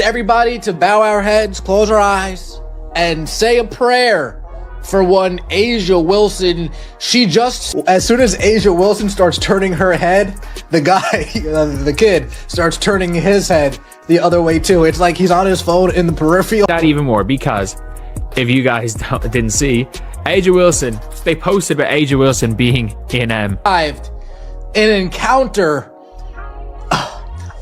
Everybody to bow our heads, close our eyes, and say a prayer for one A'ja Wilson. As soon as A'ja Wilson starts turning her head, the kid starts turning his head the other way too. It's like he's on his phone in the peripheral. That even more, because if you guys didn't see, A'ja Wilson, they posted about A'ja Wilson being in an encounter,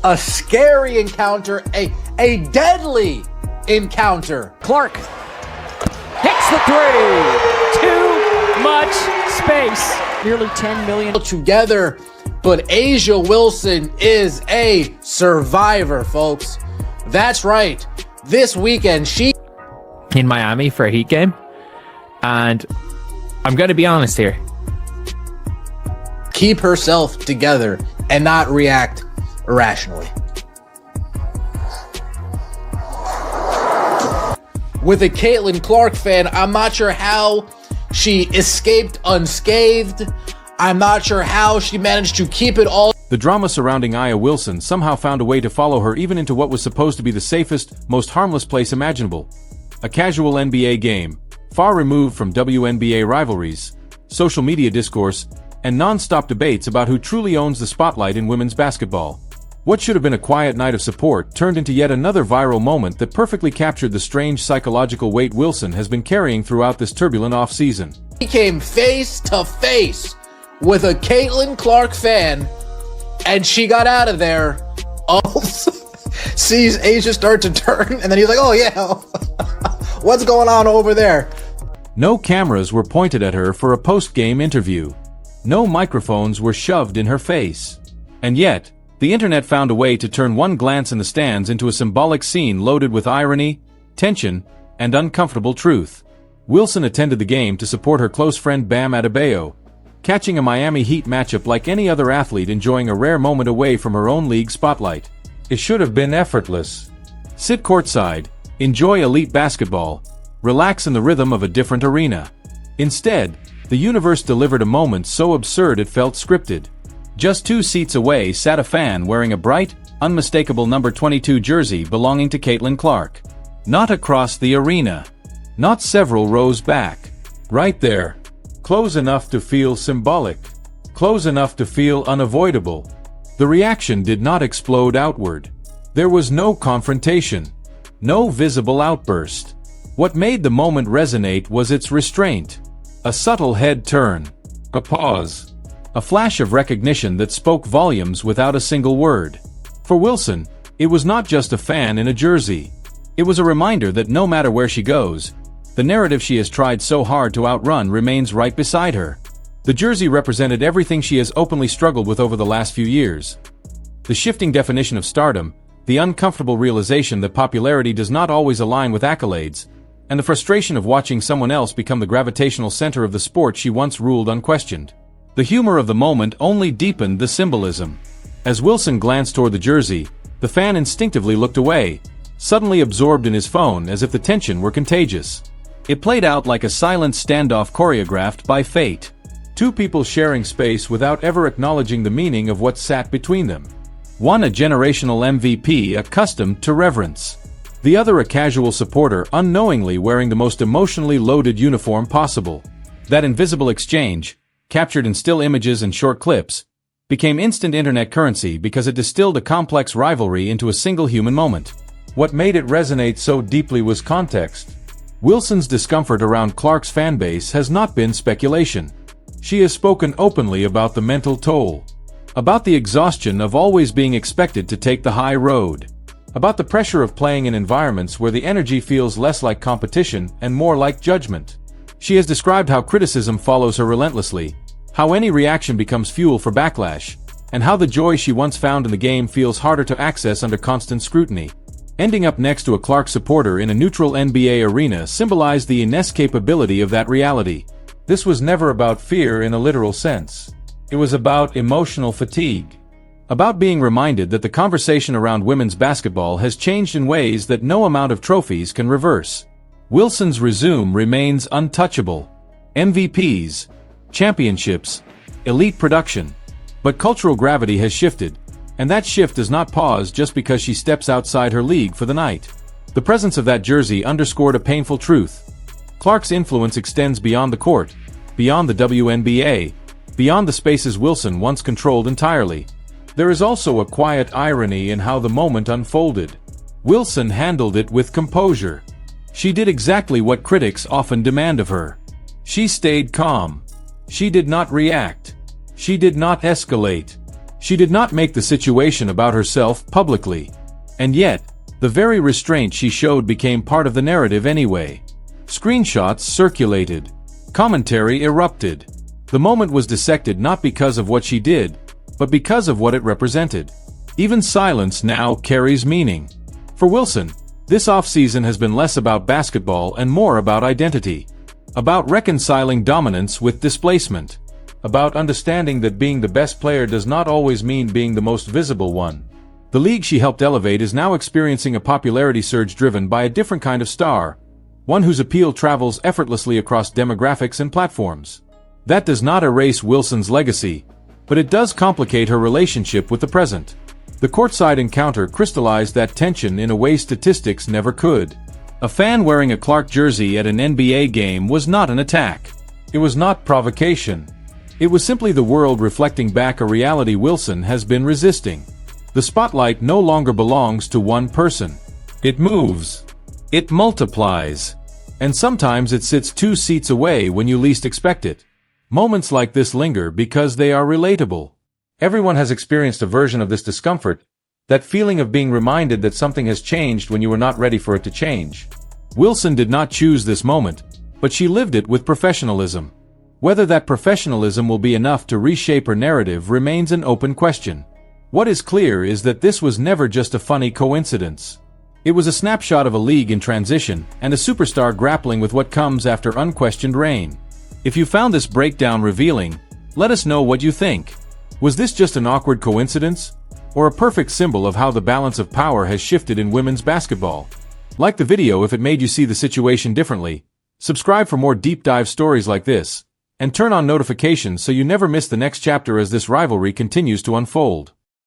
a scary encounter, a deadly encounter. Clark hits the three. Too much space. Nearly 10 million together, but A'ja Wilson is a survivor, folks. That's right. This weekend, she in Miami for a Heat game, and I'm going to be honest here. Keep herself together and not react irrationally. With a Caitlin Clark fan, I'm not sure how she escaped unscathed. I'm not sure how she managed to keep it all. The drama surrounding A'ja Wilson somehow found a way to follow her even into what was supposed to be the safest, most harmless place imaginable. A casual NBA game, far removed from WNBA rivalries, social media discourse, and non-stop debates about who truly owns the spotlight in women's basketball. What should have been a quiet night of support turned into yet another viral moment that perfectly captured the strange psychological weight Wilson has been carrying throughout this turbulent off-season. He came face to face with a Caitlin Clark fan, and she got out of there. Sees A'ja start to turn, and then he's like, oh yeah, what's going on over there? No cameras were pointed at her for a post-game interview. No microphones were shoved in her face. And yet, the internet found a way to turn one glance in the stands into a symbolic scene loaded with irony, tension, and uncomfortable truth. Wilson attended the game to support her close friend Bam Adebayo, catching a Miami Heat matchup like any other athlete enjoying a rare moment away from her own league spotlight. It should have been effortless. Sit courtside, enjoy elite basketball, relax in the rhythm of a different arena. Instead, the universe delivered a moment so absurd it felt scripted. Just 2 seats away sat a fan wearing a bright, unmistakable number 22 jersey belonging to Caitlin Clark. Not across the arena. Not several rows back. Right there. Close enough to feel symbolic. Close enough to feel unavoidable. The reaction did not explode outward. There was no confrontation. No visible outburst. What made the moment resonate was its restraint. A subtle head turn. A pause. A flash of recognition that spoke volumes without a single word. For Wilson, it was not just a fan in a jersey. It was a reminder that no matter where she goes, the narrative she has tried so hard to outrun remains right beside her. The jersey represented everything she has openly struggled with over the last few years. The shifting definition of stardom, the uncomfortable realization that popularity does not always align with accolades, and the frustration of watching someone else become the gravitational center of the sport she once ruled unquestioned. The humor of the moment only deepened the symbolism. As Wilson glanced toward the jersey, the fan instinctively looked away, suddenly absorbed in his phone as if the tension were contagious. It played out like a silent standoff choreographed by fate. 2 people sharing space without ever acknowledging the meaning of what sat between them. One a generational MVP accustomed to reverence. The other a casual supporter unknowingly wearing the most emotionally loaded uniform possible. That invisible exchange, captured in still images and short clips, became instant internet currency because it distilled a complex rivalry into a single human moment. What made it resonate so deeply was context. Wilson's discomfort around Clark's fanbase has not been speculation. She has spoken openly about the mental toll. About the exhaustion of always being expected to take the high road. About the pressure of playing in environments where the energy feels less like competition and more like judgment. She has described how criticism follows her relentlessly, how any reaction becomes fuel for backlash, and how the joy she once found in the game feels harder to access under constant scrutiny. Ending up next to a Clark supporter in a neutral NBA arena symbolized the inescapability of that reality. This was never about fear in a literal sense. It was about emotional fatigue. About being reminded that the conversation around women's basketball has changed in ways that no amount of trophies can reverse. Wilson's resume remains untouchable. MVPs, championships, elite production. But cultural gravity has shifted, And that shift does not pause just because she steps outside her league for the night. The presence of that jersey underscored a painful truth. Clark's influence extends beyond the court, beyond the WNBA, beyond the spaces Wilson once controlled entirely. There is also a quiet irony in how the moment unfolded. Wilson handled it with composure. She did exactly what critics often demand of her. She stayed calm. She did not react. She did not escalate. She did not make the situation about herself publicly. And yet, the very restraint she showed became part of the narrative anyway. Screenshots circulated. Commentary erupted. The moment was dissected not because of what she did, but because of what it represented. Even silence now carries meaning. For Wilson, this offseason has been less about basketball and more about identity. About reconciling dominance with displacement. About understanding that being the best player does not always mean being the most visible one. The league she helped elevate is now experiencing a popularity surge driven by a different kind of star, one whose appeal travels effortlessly across demographics and platforms. That does not erase Wilson's legacy, but it does complicate her relationship with the present. The courtside encounter crystallized that tension in a way statistics never could. A fan wearing a Clark jersey at an NBA game was not an attack. It was not provocation. It was simply the world reflecting back a reality Wilson has been resisting. The spotlight no longer belongs to one person. It moves. It multiplies. And sometimes it sits 2 seats away when you least expect it. Moments like this linger because they are relatable. Everyone has experienced a version of this discomfort, that feeling of being reminded that something has changed when you were not ready for it to change. Wilson did not choose this moment, but she lived it with professionalism. Whether that professionalism will be enough to reshape her narrative remains an open question. What is clear is that this was never just a funny coincidence. It was a snapshot of a league in transition and a superstar grappling with what comes after unquestioned reign. If you found this breakdown revealing, let us know what you think. Was this just an awkward coincidence? Or a perfect symbol of how the balance of power has shifted in women's basketball? Like the video if it made you see the situation differently. Subscribe for more deep dive stories like this, and turn on notifications so you never miss the next chapter as this rivalry continues to unfold.